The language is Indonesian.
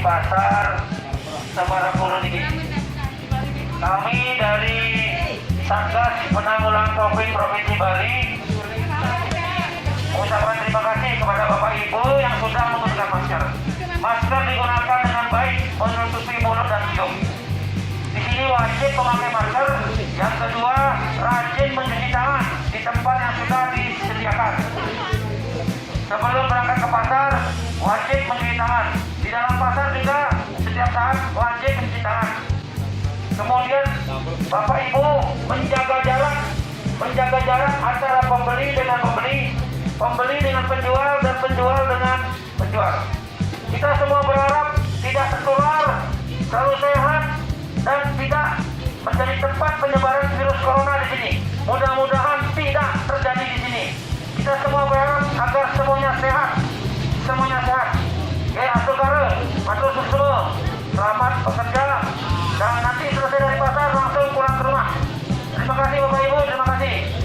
pasar Semarang Purwodadi. Kami dari Satgas Penanggulangan COVID Provinsi Bali mengucapkan terima kasih kepada Bapak Ibu yang sudah menggunakan masker. Masker digunakan dengan baik menutupi mulut dan hidung. Di sini wajib memakai masker. Yang kedua, rajin mencuci tangan di tempat yang sudah disediakan. Sebelum berangkat ke pasar, wajib mencuci tangan. Di dalam pasar juga setiap saat wajib mencuci tangan. Kemudian Bapak Ibu menjaga jarak antara pembeli dengan pembeli dengan penjual, dan penjual dengan penjual. Kita semua berharap tidak tertular, selalu sehat, dan tidak menjadi tempat penyebaran virus corona di sini. Mudah-mudahan tidak terjadi di sini. Kita semua berharap agar semuanya sehat. Atur kare, atur semua. Selamat bekerja, dan nanti selesai dari pasar langsung pulang ke rumah. Terima kasih Bapak Ibu, terima kasih.